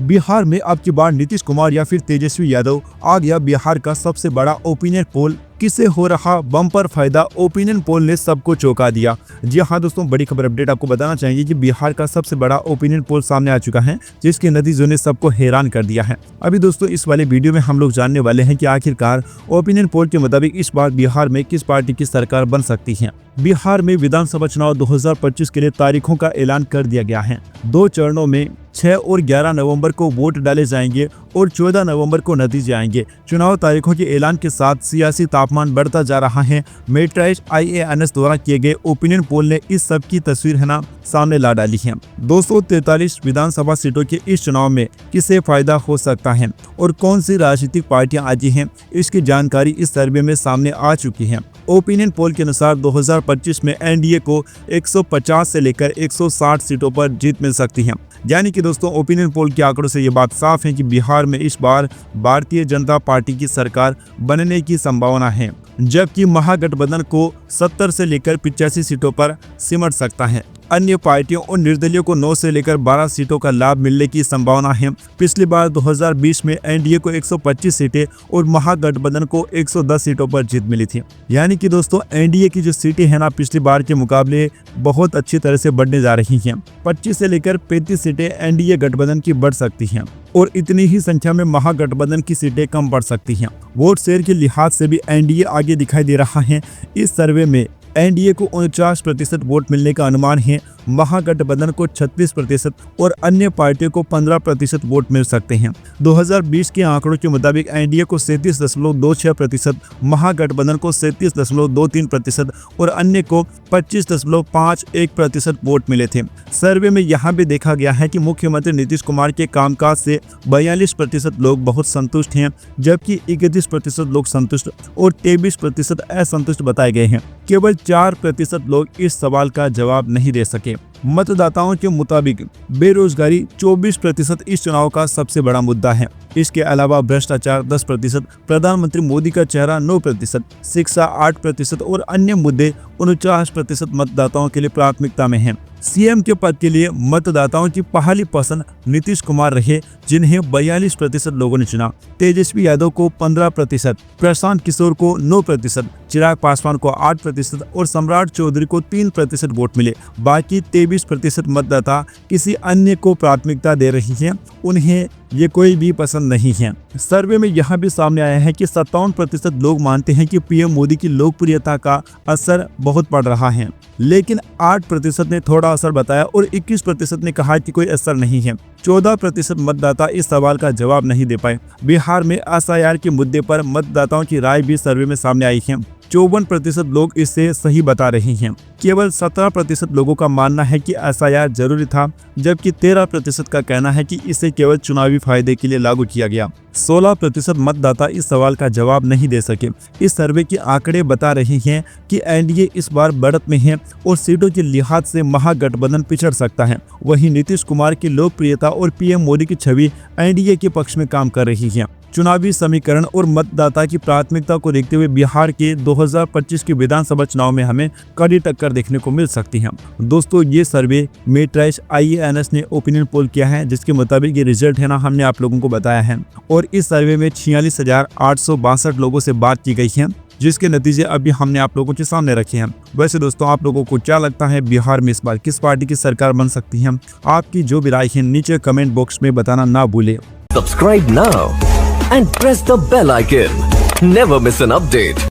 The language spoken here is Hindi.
बिहार में अब की बार नीतीश कुमार या फिर तेजस्वी यादव आ गया बिहार का सबसे बड़ा ओपिनियन पोल। किसे हो रहा बम्पर फायदा, ओपिनियन पोल ने सबको चौंका दिया। जी हाँ दोस्तों, बड़ी खबर अपडेट आपको बताना चाहिए कि बिहार का सबसे बड़ा ओपिनियन पोल सामने आ चुका है, जिसके नतीजों ने सबको हैरान कर दिया है। अभी दोस्तों इस वाले वीडियो में हम लोग जानने वाले हैं कि आखिरकार ओपिनियन पोल के मुताबिक इस बार बिहार में किस पार्टी की सरकार बन सकती है। बिहार में विधानसभा चुनाव 2025 के लिए तारीखों का ऐलान कर दिया गया है। 2 चरणों में 6 और 11 नवंबर को वोट डाले जाएंगे और 14 नवंबर को नतीजे आएंगे। चुनाव तारीखों के ऐलान के साथ सियासी तापमान बढ़ता जा रहा है। मेट्राइज IANS द्वारा किए गए ओपिनियन पोल ने इस सब की तस्वीर सामने ला डाली है। 243 विधानसभा सीटों के इस चुनाव में किसे फायदा हो सकता है और कौन सी राजनीतिक पार्टियां आती हैं, इसकी जानकारी इस सर्वे में सामने आ चुकी है। ओपिनियन पोल के अनुसार 2025 में NDA को 150 से लेकर 160 सीटों पर जीत मिल सकती है। यानी कि दोस्तों ओपिनियन पोल के आंकड़ों से ये बात साफ है कि बिहार में इस बार भारतीय जनता पार्टी की सरकार बनने की संभावना है, जबकि महागठबंधन को 70 से लेकर 85 सीटों पर सिमट सकता है। अन्य पार्टियों और निर्दलीयों को 9 से लेकर 12 सीटों का लाभ मिलने की संभावना है। पिछली बार 2020 में NDA को 125 सीटें और महागठबंधन को 110 सीटों पर जीत मिली थी। यानी कि दोस्तों NDA की जो सीटें हैं पिछली बार के मुकाबले बहुत अच्छी तरह से बढ़ने जा रही हैं। 25 से लेकर 35 सीटें NDA गठबंधन की बढ़ सकती हैं और इतनी ही संख्या में महागठबंधन की सीटें कम बढ़ सकती हैं। वोट शेयर के लिहाज से भी NDA आगे दिखाई दे रहा है। इस सर्वे में NDA को 49% वोट मिलने का अनुमान है, महागठबंधन को 36% और अन्य पार्टियों को 15% वोट मिल सकते हैं। 2020 के आंकड़ों के मुताबिक NDA को 37.26%, महागठबंधन को 37.23% और अन्य को 25.51% वोट मिले थे। सर्वे में यहां भी देखा गया है कि मुख्यमंत्री नीतीश कुमार के कामकाज से 42% लोग बहुत संतुष्ट हैं, जबकि 31% लोग संतुष्ट और 23% असंतुष्ट बताए गए हैं। केवल 4% लोग इस सवाल का जवाब नहीं दे सके। मतदाताओं के मुताबिक बेरोजगारी 24% इस चुनाव का सबसे बड़ा मुद्दा है। इसके अलावा भ्रष्टाचार 10%, प्रधानमंत्री मोदी का चेहरा 9%, शिक्षा 8% और अन्य मुद्दे 49% मतदाताओं के लिए प्राथमिकता में हैं। CM के पद के लिए मतदाताओं की पहली पसंद नीतीश कुमार रहे, जिन्हें 42% लोगों ने चुना। तेजस्वी यादव को 15%, प्रशांत किशोर को 9%, चिराग पासवान को 8% और सम्राट चौधरी को 3% वोट मिले। बाकी 23% मतदाता किसी अन्य को प्राथमिकता दे रही हैं, उन्हें ये कोई भी पसंद नहीं है। सर्वे में यह भी सामने आया है कि 57% लोग मानते हैं कि PM मोदी की लोकप्रियता का असर बहुत पड़ रहा है, लेकिन 8% ने थोड़ा असर बताया और 21% ने कहा कि कोई असर नहीं है। 14% मतदाता इस सवाल का जवाब नहीं दे पाए। बिहार में SIR के मुद्दे पर मतदाताओं की राय भी सर्वे में सामने आई है। 54% लोग इसे सही बता रहे हैं। केवल 17% लोगों का मानना है कि SIR जरूरी था, जबकि 13% का कहना है कि इसे केवल चुनावी फायदे के लिए लागू किया गया। 16% मतदाता इस सवाल का जवाब नहीं दे सके। इस सर्वे के आंकड़े बता रहे हैं कि NDA इस बार बढ़त में है और सीटों के लिहाज से महागठबंधन पिछड़ सकता है। वहीं नीतीश कुमार की लोकप्रियता और PM मोदी की छवि NDA के पक्ष में काम कर रही है। चुनावी समीकरण और मतदाता की प्राथमिकता को देखते हुए बिहार के 2025 के विधानसभा चुनाव में हमें कड़ी टक्कर देखने को मिल सकती है। दोस्तों ये सर्वे मेट्राइज IANS ने ओपिनियन पोल किया है, जिसके मुताबिक ये रिजल्ट हमने आप लोगों को बताया है और इस सर्वे में 46,862 लोगों से बात की गई है, जिसके नतीजे अभी हमने आप लोगों के सामने रखे हैं। वैसे दोस्तों आप लोगों को क्या लगता है, बिहार में इस बार किस पार्टी की सरकार बन सकती है? आपकी जो भी राय है नीचे कमेंट बॉक्स में बताना ना भूले। Subscribe now and press the bell icon. Never miss an update.